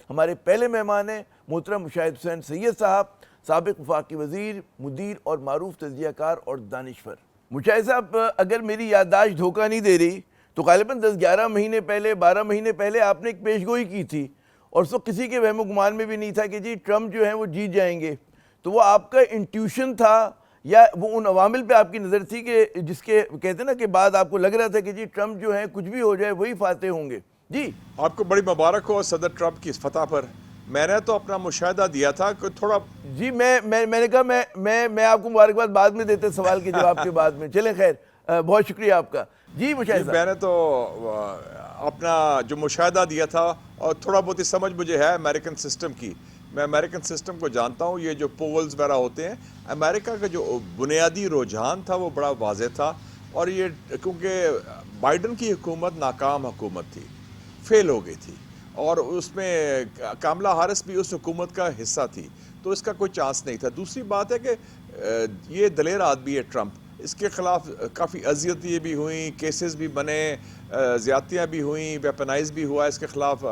ہمارے پہلے مہمان ہیں محترم مشاہد حسین سید صاحب، سابق وفاقی وزیر، مدیر اور معروف تجزیہ کار اور دانشور۔ مشاہد صاحب، اگر میری یادداشت دھوکہ نہیں دے رہی تو غالباً 10-11 مہینے پہلے، 12 مہینے پہلے آپ نے ایک پیش گوئی کی تھی، اور اس وقت کسی کے وہم و گمان میں بھی نہیں تھا کہ جی ٹرمپ جو ہیں وہ جیت جائیں گے۔ تو وہ آپ کا انٹیوشن تھا یا وہ ان عوامل پہ آپ کی نظر تھی کہ جس کے کہتے ہیں نا کہ بعد آپ کو لگ رہا تھا کہ جی ٹرمپ جو ہیں کچھ بھی ہو جائے وہی فاتح ہوں گے؟ جی آپ کو بڑی مبارک ہو صدر ٹرمپ کی اس فتح پر۔ میں نے تو اپنا مشاہدہ دیا تھا کہ تھوڑا جی میں نے کہا میں آپ کو مبارکباد بعد میں دیتے سوال کے جواب کے بعد میں، چلیں خیر، بہت شکریہ آپ کا۔ جی مشاہد صاحب۔ میں نے تو اپنا جو مشاہدہ دیا تھا اور تھوڑا بہت ہی سمجھ مجھے ہے امریکن سسٹم کی، میں امریکن سسٹم کو جانتا ہوں۔ یہ جو پولز وغیرہ ہوتے ہیں، امریکہ کا جو بنیادی رجحان تھا وہ بڑا واضح تھا، اور یہ کیونکہ بائیڈن کی حکومت ناکام حکومت تھی، فیل ہو گئی تھی، اور اس میں کاملا ہارس بھی اس حکومت کا حصہ تھی، تو اس کا کوئی چانس نہیں تھا۔ دوسری بات ہے کہ یہ دلیر آدمی ہے ٹرمپ، اس کے خلاف کافی اذیتیں بھی ہوئیں، کیسز بھی بنے، زیادتیاں بھی ہوئیں، ویپنائز بھی ہوا اس کے خلاف،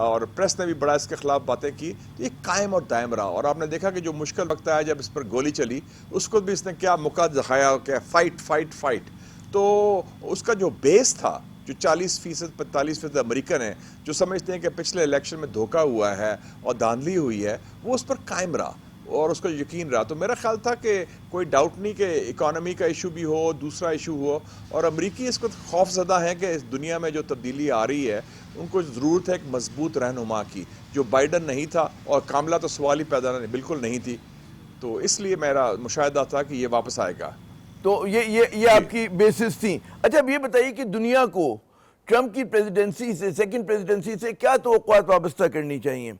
اور پریس نے بھی بڑا اس کے خلاف باتیں کی۔ یہ قائم اور دائم رہا، اور آپ نے دیکھا کہ جو مشکل وقت آیا جب اس پر گولی چلی، اس کو بھی اس نے کیا موقع دکھایا کہ فائٹ فائٹ فائٹ۔ تو اس کا جو بیس تھا، جو 40% 45% امریکن ہیں جو سمجھتے ہیں کہ پچھلے الیکشن میں دھوکہ ہوا ہے اور دھاندلی ہوئی ہے، وہ اس پر قائم رہا اور اس کو یقین رہا۔ تو میرا خیال تھا کہ کوئی ڈاؤٹ نہیں کہ اکانومی کا ایشو بھی ہو، دوسرا ایشو ہو، اور امریکی اس کو خوف زدہ ہیں کہ اس دنیا میں جو تبدیلی آ رہی ہے ان کو ضرورت ہے ایک مضبوط رہنما کی، جو بائیڈن نہیں تھا، اور کاملا تو سوال ہی پیدا بالکل نہیں تھی۔ تو اس لیے میرا مشاہدہ تھا کہ یہ واپس آئے گا۔ تو یہ آپ کی بیسس تھیں۔ اچھا اب یہ بتائیے کہ دنیا کو ٹرمپ کی پریزیڈنسی سے، سیکنڈ پریزیڈنسی سے کیا توقعات وابستہ کرنی چاہیے؟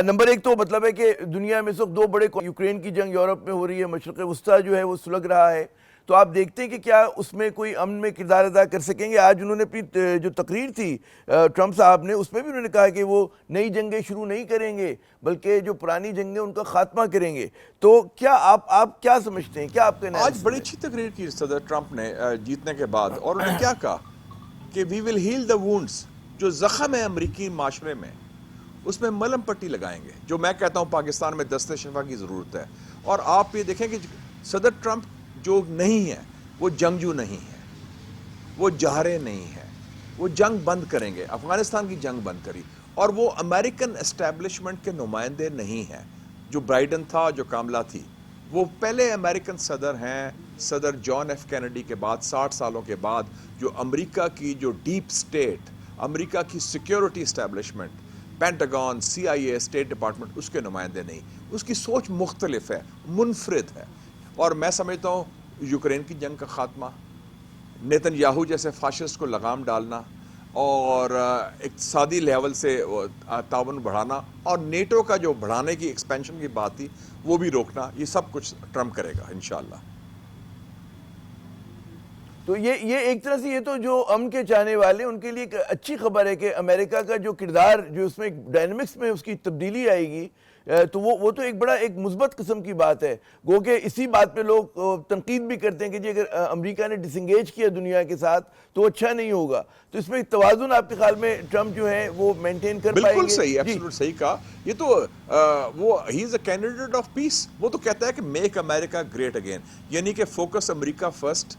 نمبر ایک تو مطلب ہے کہ دنیا میں اس وقت دو بڑے، یوکرین کی جنگ یورپ میں ہو رہی ہے، مشرق وسطیٰ جو ہے وہ سلگ رہا ہے، تو آپ دیکھتے ہیں کہ کیا اس میں کوئی امن میں کردار ادا کر سکیں گے؟ آج انہوں نے اپنی جو تقریر تھی ٹرمپ صاحب نے، اس میں بھی انہوں نے کہا کہ وہ نئی جنگیں شروع نہیں کریں گے بلکہ جو پرانی جنگیں ان کا خاتمہ کریں گے۔ تو کیا آپ کیا سمجھتے ہیں، کیا آپ کا آج انالیسس بڑی ہے؟ اچھی تقریر کی صدر ٹرمپ نے جیتنے کے بعد، اور انہوں نے کیا کہا کہ وی ول ہیل دا وونڈس، جو زخم ہے امریکی معاشرے میں اس میں ملم پٹی لگائیں گے، جو میں کہتا ہوں پاکستان میں دست شفا کی ضرورت ہے۔ اور آپ یہ دیکھیں کہ صدر ٹرمپ جو نہیں ہے وہ جنگجو نہیں ہے، وہ جارے نہیں ہے، وہ جنگ بند کریں گے، افغانستان کی جنگ بند کری، اور وہ امریکن اسٹیبلشمنٹ کے نمائندے نہیں ہیں، جو برائیڈن تھا، جو کاملا تھی۔ وہ پہلے امریکن صدر ہیں، صدر جان ایف کینیڈی کے بعد 60 سالوں کے بعد، جو امریکہ کی جو ڈیپ سٹیٹ، امریکہ کی سیکیورٹی اسٹیبلشمنٹ، پینٹاگون، سی آئی اے، اسٹیٹ ڈپارٹمنٹ، اس کے نمائندے نہیں۔ اس کی سوچ مختلف ہے، منفرد ہے، اور میں سمجھتا ہوں یوکرین کی جنگ کا خاتمہ، نیتن یاہو جیسے فاشسٹ کو لگام ڈالنا، اور اقتصادی لیول سے تعاون بڑھانا، اور نیٹو کا جو بڑھانے کی ایکسپینشن کی بات تھی وہ بھی روکنا، یہ سب کچھ ٹرمپ کرے گا انشاءاللہ۔ تو یہ ایک طرح سے یہ تو جو امن کے چاہنے والے ان کے لیے ایک اچھی خبر ہے کہ امریکہ کا جو کردار، جو اس میں ڈائنمکس میں اس کی تبدیلی آئے گی، تو وہ تو ایک بڑا ایک مثبت قسم کی بات ہے۔ گو کہ اسی بات پہ لوگ تنقید بھی کرتے ہیں کہ جی اگر امریکہ نے ڈس انگیج کیا دنیا کے ساتھ تو اچھا نہیں ہوگا۔ تو اس میں توازن آپ کے خیال میں ٹرمپ جو ہے وہ مینٹین کر پائیں گے؟ بالکل صحیح، جی ایبسولوٹ صحیح کہا۔ یہ تو وہ ہی از اے کینڈیڈیٹ آف پیس، وہ تو کہتا ہے کہ میک امریکہ گریٹ اگین، یعنی کہ فوکس امریکہ فرسٹ،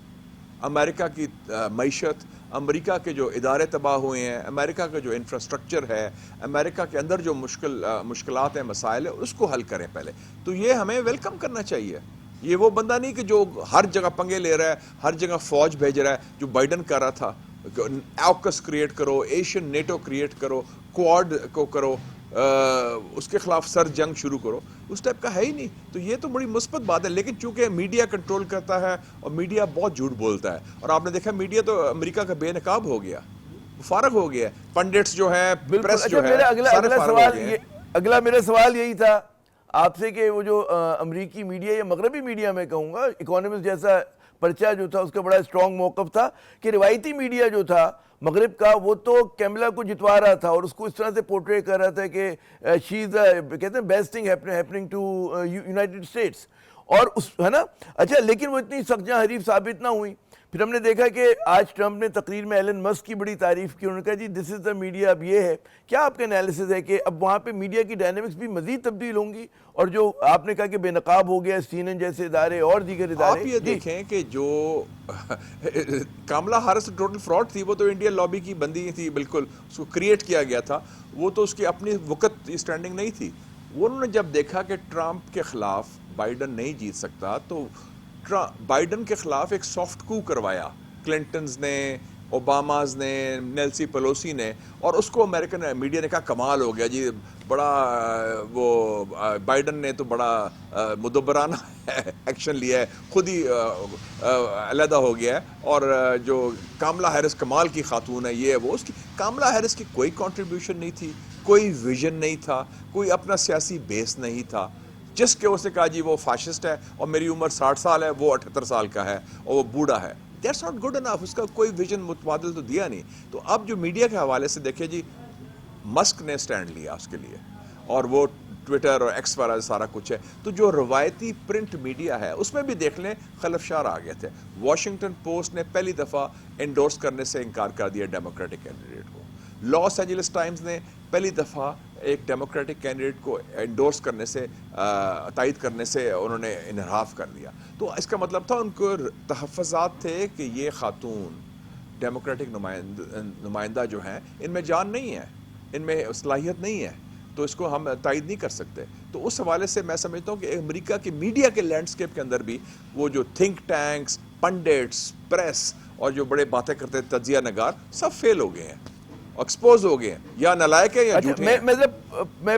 امریکہ کی معیشت، امریکہ کے جو ادارے تباہ ہوئے ہیں، امریکہ کا جو انفراسٹرکچر ہے، امریکہ کے اندر جو مشکلات ہیں، مسائل ہیں، اس کو حل کریں پہلے۔ تو یہ ہمیں ویلکم کرنا چاہیے۔ یہ وہ بندہ نہیں کہ جو ہر جگہ پنگے لے رہا ہے، ہر جگہ فوج بھیج رہا ہے، جو بائیڈن کر رہا تھا، آکس کریٹ کرو، ایشین نیٹو کریٹ کرو، کوڈ کو کرو، اس کے خلاف سر جنگ شروع کرو، اس ٹائپ کا ہے ہی نہیں۔ تو یہ تو بڑی مثبت بات ہے، لیکن چونکہ میڈیا کنٹرول کرتا ہے اور میڈیا بہت جھوٹ بولتا ہے، اور آپ نے دیکھا میڈیا تو امریکہ کا بے نقاب ہو گیا، فارغ ہو گیا ہے، پنڈٹس جو ہیں، بالکل۔ پریس اچھا جو ہے، میرا سارے اگلا فارغ ہو سوال گئے ہیں۔ اگلا میرا سوال یہی تھا آپ سے کہ وہ جو امریکی میڈیا یا مغربی میڈیا میں کہوں گا، اکانومسٹ جیسا پرچہ جو تھا اس کا بڑا اسٹرانگ موقف تھا کہ روایتی میڈیا جو تھا مغرب کا وہ تو کیملا کو جتوا رہا تھا اور اس کو اس طرح سے پورٹری کر رہا تھا کہ شی از کہتے ہیں best thing happening to United States, اور اس ہے نا۔ اچھا لیکن وہ اتنی سخت جہاں حریف ثابت نہ ہوئی۔ پھر ہم نے دیکھا کہ آج ٹرمپ نے تقریر میں ایلن مسک کی بڑی تعریف کی، انہوں نے کہا جی دس از دا میڈیا. اب یہ ہے کیا آپ کا انالیسز ہے کہ اب وہاں پہ میڈیا کی ڈائنامکس بھی مزید تبدیل ہوں گی، اور جو آپ نے کہا کہ بے نقاب ہو گیا سی این این جیسے ادارے اور دیگر ادارے؟ آپ یہ دیکھیں کہ جو کاملا ہیرس ٹوٹل فراڈ تھی، وہ تو انڈین لابی کی بندی تھی، بالکل اس کو کریٹ کیا گیا تھا، وہ تو اس کی اپنی وقت اسٹینڈنگ نہیں تھی. وہ انہوں نے جب دیکھا کہ ٹرمپ کے خلاف بائیڈن نہیں جیت سکتا تو بائیڈن کے خلاف ایک سافٹ کو کروایا، کلنٹنز نے، اوباماز نے، نیلسی پیلوسی نے، اور اس کو امریکن میڈیا نے کہا کمال ہو گیا جی، بڑا وہ بائیڈن نے تو بڑا مدبرانہ ایکشن لیا ہے، خود ہی علیحدہ ہو گیا ہے، اور جو کاملا ہیرس کمال کی خاتون ہے، یہ ہے وہ. اس کی کاملا ہیرس کی کوئی کنٹریبیوشن نہیں تھی، کوئی ویژن نہیں تھا، کوئی اپنا سیاسی بیس نہیں تھا. جس کے اس نے کہا جی وہ فاشسٹ ہے اور میری عمر 60 سال ہے، وہ 78 سال کا ہے اور وہ بوڑھا ہے. That's not good enough. اس کا کوئی ویژن متبادل تو دیا نہیں. تو اب جو میڈیا کے حوالے سے دیکھیں جی، مسک نے سٹینڈ لیا اس کے لیے، اور وہ ٹویٹر اور ایکس پر سارا کچھ ہے. تو جو روایتی پرنٹ میڈیا ہے اس میں بھی دیکھ لیں خلفشار آ گئے تھے. واشنگٹن پوسٹ نے پہلی دفعہ انڈورس کرنے سے انکار کر دیا ڈیموکریٹک کینڈیڈیٹ کو. لاس اینجلس ٹائمز نے پہلی دفعہ ایک ڈیموکریٹک کینڈیڈیٹ کو انڈورس کرنے سے، تائید کرنے سے انہوں نے انحراف کر دیا. تو اس کا مطلب تھا ان کو تحفظات تھے کہ یہ خاتون ڈیموکریٹک نمائندہ جو ہیں ان میں جان نہیں ہے، ان میں صلاحیت نہیں ہے، تو اس کو ہم تائید نہیں کر سکتے. تو اس حوالے سے میں سمجھتا ہوں کہ امریکہ کے میڈیا کے لینڈسکیپ کے اندر بھی وہ جو تھنک ٹینکس، پنڈٹس، پریس اور جو بڑے باتیں کرتے تجزیہ نگار سب فیل ہو گئے ہیں، ایکسپوز ہو گئے ہیں، یا نالائق ہیں یا جھوٹے ہیں. میں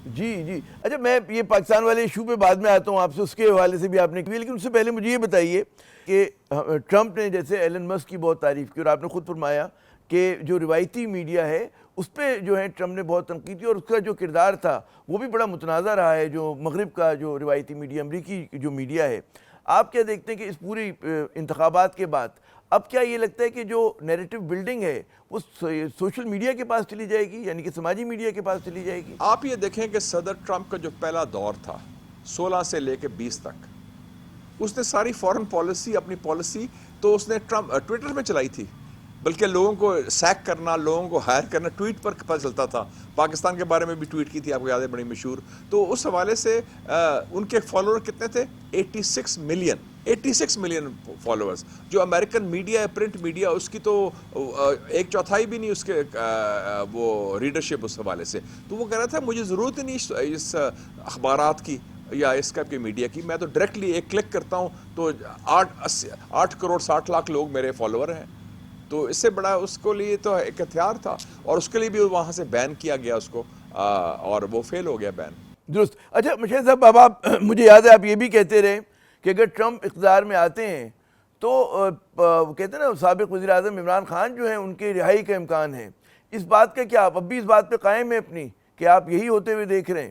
جی اچھا، میں یہ پاکستان والے ایشو پہ بعد میں آتا ہوں آپ سے، اس کے حوالے سے بھی آپ نے کی، لیکن اس سے پہلے مجھے یہ بتائیے کہ ٹرمپ نے جیسے ایلن مسک کی بہت تعریف کی، اور آپ نے خود فرمایا کہ جو روایتی میڈیا ہے اس پہ جو ہے ٹرمپ نے بہت تنقید کی، اور اس کا جو کردار تھا وہ بھی بڑا متنازع رہا ہے، جو مغرب کا جو روایتی میڈیا، امریکی جو میڈیا ہے. آپ کیا دیکھتے ہیں کہ اس پوری انتخابات کے بعد اب کیا یہ لگتا ہے کہ جو نیریٹو بلڈنگ ہے وہ سوشل میڈیا کے پاس چلی جائے گی، یعنی کہ سماجی میڈیا کے پاس چلی جائے گی؟ آپ یہ دیکھیں کہ صدر ٹرمپ کا جو پہلا دور تھا 16 سے لے کے 20 تک، اس نے ساری فورن پالیسی، اپنی پالیسی تو اس نے ٹویٹر میں چلائی تھی، بلکہ لوگوں کو سیک کرنا، لوگوں کو ہائر کرنا ٹویٹ پر پتہ چلتا تھا. پاکستان کے بارے میں بھی ٹویٹ کی تھی، آپ کو یاد ہے، بڑی مشہور. تو اس حوالے سے ان کے فالوور کتنے تھے؟ 86 ملین فالوورز. جو امریکن میڈیا ہے، پرنٹ میڈیا، اس کی تو 1/4 بھی نہیں اس کے وہ ریڈرشپ اس حوالے سے. تو وہ کہہ رہا تھا مجھے ضرورت ہی نہیں اس اخبارات کی یا اس ٹائپ کی میڈیا کی، میں تو ڈائریکٹلی ایک کلک کرتا ہوں تو 8 کروڑ 60 لاکھ لوگ میرے فالوور ہیں. تو اس سے بڑا اس کو لیے تو ایک ہتھیار تھا، اور اس کے لیے بھی وہاں سے بین کیا گیا اس کو، اور وہ فیل ہو گیا بین. درست. اچھا مشاہد صاحب، اب آپ مجھے یاد ہے آپ یہ بھی کہتے رہے کہ اگر ٹرمپ اقتدار میں آتے ہیں تو کہتے ہیں نا سابق وزیر اعظم عمران خان جو ہیں ان کے رہائی کا امکان ہے. اس بات کا کیا آپ اب بھی اس بات پہ قائم ہیں اپنی کہ آپ یہی ہوتے ہوئے دیکھ رہے ہیں؟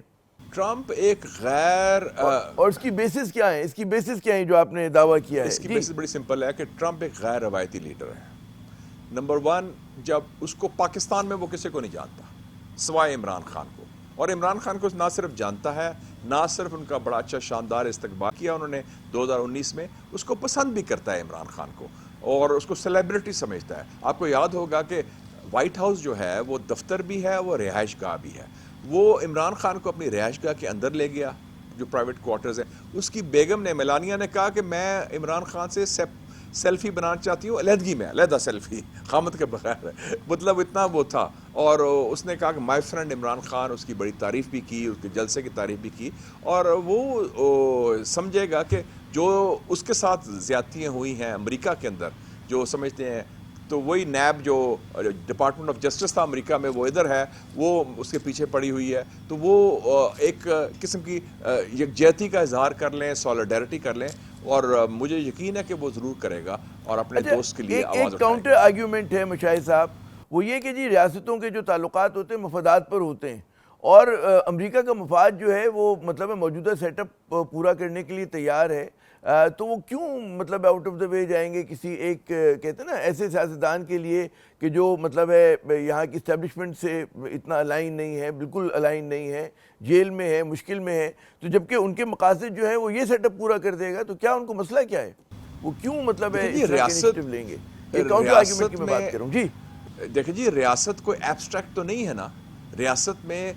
ٹرمپ ایک غیر اور اس کی بیسس کیا ہیں؟ اس کی بیسس کیا ہیں جو آپ نے دعویٰ کیا ہے؟ اس کی بیسس بڑی سمپل ہے کہ ٹرمپ ایک غیر روایتی لیڈر ہے. نمبر 1، جب اس کو پاکستان میں وہ کسی کو نہیں جانتا سوائے عمران خان کو، اور عمران خان کو نہ صرف جانتا ہے، نہ صرف ان کا بڑا اچھا شاندار استقبال کیا انہوں نے 2019 میں، اس کو پسند بھی کرتا ہے عمران خان کو، اور اس کو سیلیبریٹی سمجھتا ہے. آپ کو یاد ہوگا کہ وائٹ ہاؤس جو ہے وہ دفتر بھی ہے، وہ رہائش گاہ بھی ہے. وہ عمران خان کو اپنی رہائش گاہ کے اندر لے گیا، جو پرائیویٹ کوارٹرز ہیں. اس کی بیگم نے، میلانیہ نے کہا کہ میں عمران خان سے سیلفی بنانا چاہتی ہوں، علیحدگی میں، علیحدہ سیلفی، خامد کے بغیر، مطلب اتنا وہ تھا. اور اس نے کہا کہ مائی فرینڈ عمران خان، اس کی بڑی تعریف بھی کی، اس کے جلسے کی تعریف بھی کی، اور وہ سمجھے گا کہ جو اس کے ساتھ زیادتیاں ہوئی ہیں امریکہ کے اندر، جو سمجھتے ہیں، تو وہی نیب جو ڈپارٹمنٹ آف جسٹس تھا امریکہ میں، وہ ادھر ہے، وہ اس کے پیچھے پڑی ہوئی ہے. تو وہ ایک قسم کی یکجہتی کا اظہار کر لیں، سالیڈیرٹی کر لیں، اور مجھے یقین ہے کہ وہ ضرور کرے گا اور اپنے دوست کے لیے آواز اٹھائے گا. ایک کاؤنٹر آرگیومنٹ ہے مشاہد صاحب، وہ یہ کہ جی ریاستوں کے جو تعلقات ہوتے ہیں مفادات پر ہوتے ہیں، اور امریکہ کا مفاد جو ہے وہ مطلب موجودہ سیٹ اپ پورا کرنے کے لیے تیار ہے. تو وہ کیوں مطلب آؤٹ آف دا وے جائیں گے کسی ایک کہتے ہیں نا ایسے سیاستدان کے لیے کہ جو مطلب ہے یہاں کی اسٹیبلشمنٹ سے اتنا الائن نہیں ہے، بالکل الائن نہیں ہے، جیل میں ہے، مشکل میں ہے. تو جبکہ ان کے مقاصد جو ہے وہ یہ سیٹ اپ پورا کر دے گا، تو کیا ان کو مسئلہ کیا ہے؟ وہ کیوں مطلب ہے دیکھیں اس جی، طرح کے ریاست initiative لیں گے؟ یہ کاؤنٹر آرگیومنٹ کی میں بات میں کر رہا ہوں جی. دیکھیں جی، ریاست کوئی ایبسٹریکٹ تو نہیں ہے نا. ریاست میں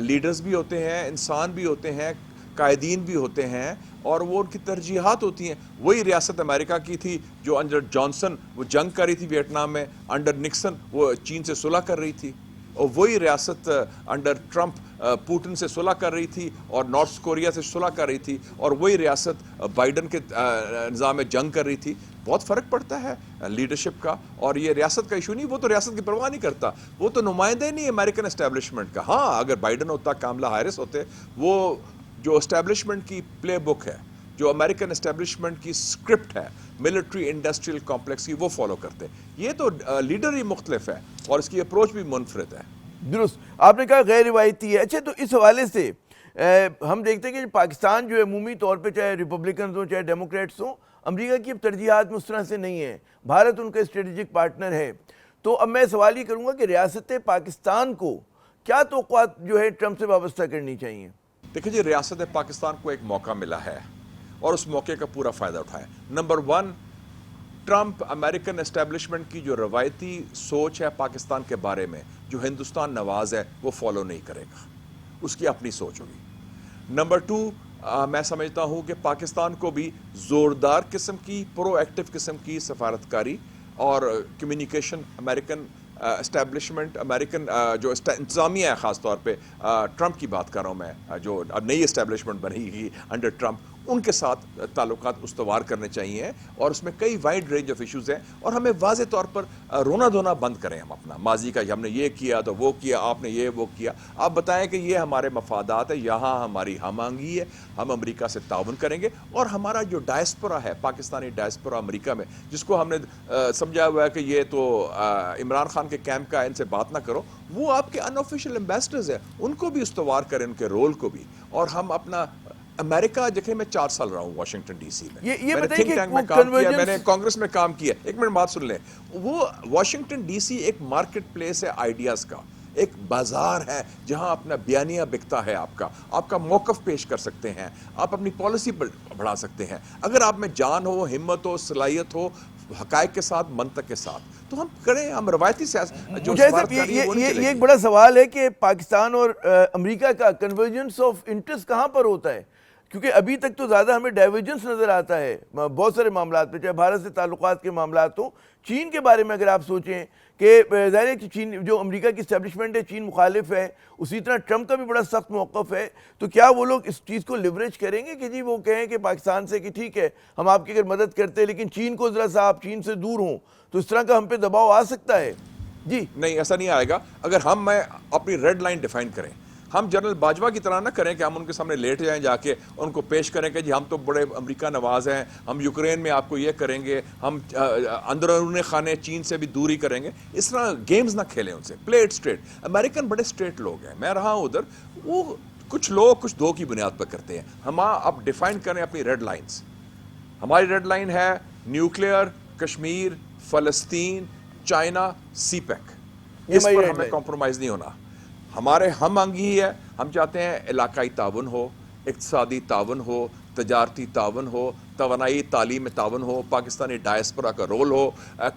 لیڈرز بھی ہوتے ہیں، انسان بھی ہوتے ہیں، قائدین بھی ہوتے ہیں، اور وہ ان کی ترجیحات ہوتی ہیں. وہی ریاست امریکہ کی تھی جو انڈر جانسن وہ جنگ کر رہی تھی ویٹنام میں، انڈر نکسن وہ چین سے صلح کر رہی تھی، اور وہی ریاست انڈر ٹرمپ پوٹن سے صلح کر رہی تھی اور نارتھ کوریا سے صلح کر رہی تھی، اور وہی ریاست بائیڈن کے نظام میں جنگ کر رہی تھی. بہت فرق پڑتا ہے لیڈرشپ کا. اور یہ ریاست کا ایشو نہیں، وہ تو ریاست کی پرواہ نہیں کرتا، وہ تو نمائندہ نہیں امریکن اسٹیبلشمنٹ کا. ہاں اگر بائیڈن ہوتا، کاملا ہیرس ہوتے، وہ جو اسٹیبلشمنٹ کی پلے بک ہے، جو امریکن اسٹیبلشمنٹ کی سکرپٹ ہے ملٹری انڈسٹریل کمپلیکس کی، وہ فالو کرتے. یہ تو لیڈر ہی مختلف ہے اور اس کی اپروچ بھی منفرد ہے. درست آپ نے کہا غیر روایتی ہے. اچھا تو اس حوالے سے ہم دیکھتے ہیں کہ پاکستان جو ہے عمومی طور پہ چاہے ریپبلکنز ہوں چاہے ڈیموکریٹس ہوں، امریکہ کی اب ترجیحات میں اس طرح سے نہیں ہیں. بھارت ان کا اسٹریٹجک پارٹنر ہے. تو اب میں سوال یہ کروں گا کہ ریاست پاکستان کو کیا توقعات جو ہے ٹرمپ سے وابستہ کرنی چاہیے؟ دیکھیں جی، ریاست پاکستان کو ایک موقع ملا ہے اور اس موقع کا پورا فائدہ اٹھائے. نمبر 1، ٹرمپ امریکن اسٹیبلشمنٹ کی جو روایتی سوچ ہے پاکستان کے بارے میں، جو ہندوستان نواز ہے، وہ فالو نہیں کرے گا. اس کی اپنی سوچ ہوگی. نمبر 2، میں سمجھتا ہوں کہ پاکستان کو بھی زوردار قسم کی، پرو ایکٹیو قسم کی سفارتکاری اور کمیونیکیشن امریکن اسٹیبلشمنٹ، امریکن جو انتظامیہ ہے، خاص طور پہ ٹرمپ کی بات کر رہا ہوں میں، جو اب نئی اسٹیبلشمنٹ بنی گی انڈر ٹرمپ، ان کے ساتھ تعلقات استوار کرنے چاہیے. اور اس میں کئی وائڈ رینج آف ایشوز ہیں، اور ہمیں واضح طور پر رونا دھونا بند کریں ہم اپنا ماضی کا، ہم نے یہ کیا تو وہ کیا، آپ نے یہ وہ کیا. آپ بتائیں کہ یہ ہمارے مفادات ہے، یہاں ہماری ہم آہنگی ہے، ہم امریکہ سے تعاون کریں گے. اور ہمارا جو ڈائسپورا ہے، پاکستانی ڈائسپورا امریکہ میں، جس کو ہم نے سمجھا ہوا ہے کہ یہ تو عمران خان کے کیمپ کا، ان سے بات نہ کرو، وہ آپ کے ان آفیشیل ایمبیسڈرز ہیں، ان کو بھی استوار کریں، ان کے رول کو بھی. اور ہم اپنا امریکہ، دیکھیں میں 4 سال رہا ہوں واشنگٹن ڈی سی میں، یہ میں نے بتائیے تھنک کہ ٹینک میں وہ کام کیا، میں نے کنورجنس کانگریس میں کام کیا. ایک منٹ بات سن لیں. وہ واشنگٹن ڈی سی ایک مارکیٹ پلیس ہے آئیڈیاز کا، ایک بازار ہے جہاں اپنا بیانیہ بکتا ہے. آپ کا موقف پیش کر سکتے ہیں، آپ اپنی پالیسی بڑھا سکتے ہیں. اگر آپ میں جان ہو، ہمت ہو، صلاحیت ہو، حقائق کے ساتھ، منطق کے ساتھ، تو ہم کریں. ہم روایتی سیاست جو مجھے صاحب سفارتکاری ہے وہ نہیں چلے یہ ایک گی. بڑا سوال ہے کہ پاکستان اور امریکہ کا کنورجنس آف انٹرسٹ کہاں پر ہوتا ہے؟ کیونکہ ابھی تک تو زیادہ ہمیں ڈائیورجنس نظر آتا ہے بہت سارے معاملات پہ، چاہے بھارت سے تعلقات کے معاملات ہوں. چین کے بارے میں اگر آپ سوچیں کہ ظاہر ہے کہ چین جو امریکہ کی اسٹیبلشمنٹ ہے، چین مخالف ہے، اسی طرح ٹرمپ کا بھی بڑا سخت موقف ہے. تو کیا وہ لوگ اس چیز کو لیوریج کریں گے کہ جی وہ کہیں کہ پاکستان سے کہ ٹھیک ہے ہم آپ کی اگر مدد کرتے ہیں لیکن چین کو ذرا سا آپ چین سے دور ہوں، تو اس طرح کا ہم پہ دباؤ آ سکتا ہے؟ جی نہیں، ایسا نہیں آئے گا. اگر میں اپنی ریڈ لائن ڈیفائن کریں، ہم جنرل باجوہ کی طرح نہ کریں کہ ہم ان کے سامنے لیٹ جائیں، جا کے ان کو پیش کریں کہ جی ہم تو بڑے امریکہ نواز ہیں، ہم یوکرین میں آپ کو یہ کریں گے، ہم اندرون خانے چین سے بھی دوری کریں گے. اس طرح گیمز نہ کھیلیں ان سے. Play it street. امریکن بڑے اسٹریٹ لوگ ہیں، میں رہا ہوں ادھر. وہ کچھ لوگ کچھ دو کی بنیاد پر کرتے ہیں. ہم اب ڈیفائن کریں اپنی ریڈ لائنز. ہماری ریڈ لائن ہے نیوکلیئر، کشمیر، فلسطین، چائنا، سی پیک. یہ اس ہماری پر ریڈ ہمیں لائن. کمپرومائز نہیں ہونا. ہمارے ہم آہنگی ہے. ہم چاہتے ہیں علاقائی تعاون ہو، اقتصادی تعاون ہو، تجارتی تعاون ہو، توانائی تعلیم میں تعاون ہو، پاکستانی ڈائسپورا کا رول ہو،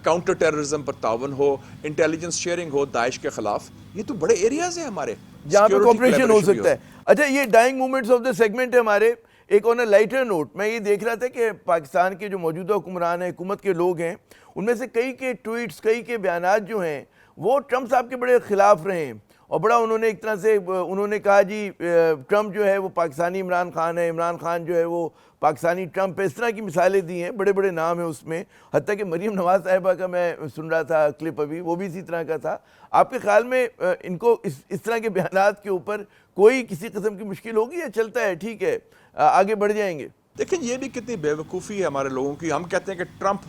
کاؤنٹر ٹیررزم پر تعاون ہو، انٹیلیجنس شیئرنگ ہو داعش کے خلاف. یہ تو بڑے ایریاز ہیں ہمارے جہاں پہ سیکیورٹی کوپریشن ہو کولیبریشن بھی سکتا ہے. اچھا یہ dying moments of the segment ہے ہمارے. ایک آن اے لائٹر نوٹ میں یہ دیکھ رہا تھا کہ پاکستان کے جو موجودہ حکمران ہیں، حکومت کے لوگ ہیں، ان میں سے کئی کے ٹویٹس، کئی کے بیانات جو ہیں وہ ٹرمپ صاحب کے بڑے خلاف رہے ہیں. اور بڑا انہوں نے ایک طرح سے انہوں نے کہا جی ٹرمپ جو ہے وہ پاکستانی عمران خان ہے، عمران خان جو ہے وہ پاکستانی ٹرمپ ہے. اس طرح کی مثالیں دی ہیں، بڑے بڑے نام ہیں اس میں. حتیٰ کہ مریم نواز صاحبہ کا میں سن رہا تھا کلپ ابھی، وہ بھی اسی طرح کا تھا. آپ کے خیال میں ان کو اس طرح کے بیانات کے اوپر کوئی کسی قسم کی مشکل ہوگی یا چلتا ہے ٹھیک ہے آگے بڑھ جائیں گے؟ دیکھیں یہ بھی کتنی بے وقوفی ہے ہمارے لوگوں کی. ہم کہتے ہیں کہ ٹرمپ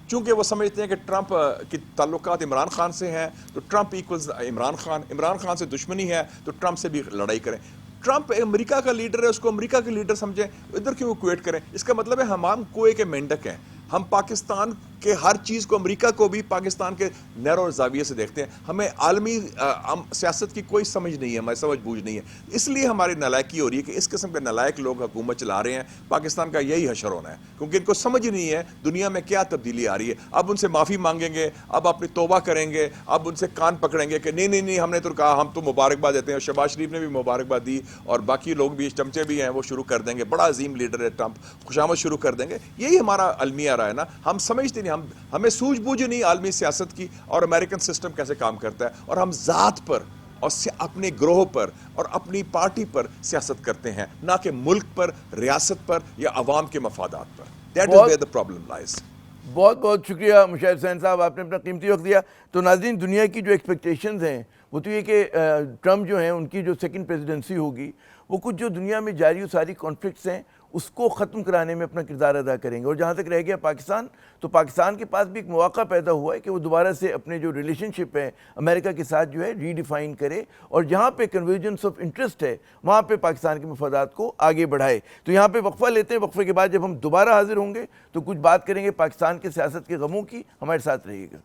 چونکہ وہ سمجھتے ہیں کہ ٹرمپ کی تعلقات عمران خان سے ہیں تو ٹرمپ ایکولز عمران خان سے دشمنی ہے تو ٹرمپ سے بھی لڑائی کریں. ٹرمپ امریکہ کا لیڈر ہے، اس کو امریکہ کے لیڈر سمجھیں، ادھر کیوں کویٹ کریں؟ اس کا مطلب ہے ہم کوئے کے مینڈک ہیں. ہم پاکستان کہ ہر چیز کو امریکہ کو بھی پاکستان کے نیرو زاویے سے دیکھتے ہیں. ہمیں عالمی سیاست کی کوئی سمجھ نہیں ہے, ہماری سمجھ بوجھ نہیں ہے. اس لیے ہماری نالائکی ہو رہی ہے کہ اس قسم کے نالائق لوگ حکومت چلا رہے ہیں. پاکستان کا یہی حشر ہونا ہے, کیونکہ ان کو سمجھ نہیں ہے دنیا میں کیا تبدیلی آ رہی ہے. اب ان سے معافی مانگیں گے, اب اپنی توبہ کریں گے, اب ان سے کان پکڑیں گے کہ نہیں ہم نے تو کہا, ہم تو مبارکباد دیتے ہیں. شہباز شریف نے بھی مبارکباد دی, اور باقی لوگ بھی چمچے بھی ہیں, وہ شروع کر دیں گے. بڑا عظیم لیڈر ہے ٹرمپ, خوشامد شروع کر دیں گے. یہی ہمارا المیہ رہا ہے نا. ہم سمجھتے نہیں, ہمیں سوجھ بوجھ نہیں عالمی سیاست کی اور امریکن سسٹم کیسے کام کرتا ہے, اور ہم ذات پر اور اپنے گروہ پر اور اپنی پارٹی پر سیاست کرتے ہیں, نہ کہ ملک پر, ریاست پر یا عوام کے مفادات پر. That is where the problem lies. بہت بہت شکریہ مشاہد حسین صاحب, آپ نے اپنا قیمتی وقت دیا. تو ناظرین, دنیا کی جو ایکسپیکٹیشنز ہیں وہ تو یہ کہ ٹرمپ جو ہیں ان کی جو سیکنڈ پریزیڈنسی ہوگی وہ کچھ جو دنیا میں جاری و ساری کانفلکٹس ہیں اس کو ختم کرانے میں اپنا کردار ادا کریں گے. اور جہاں تک رہ گیا پاکستان, تو پاکستان کے پاس بھی ایک مواقع پیدا ہوا ہے کہ وہ دوبارہ سے اپنے جو ریلیشن شپ ہے امریکہ کے ساتھ جو ہے ری ڈیفائن کرے, اور جہاں پہ کنورجنس آف انٹرسٹ ہے وہاں پہ پاکستان کے مفادات کو آگے بڑھائے. تو یہاں پہ وقفہ لیتے ہیں, وقفے کے بعد جب ہم دوبارہ حاضر ہوں گے تو کچھ بات کریں گے پاکستان کے سیاست کے غموں کی. ہمارے ساتھ رہیے گا.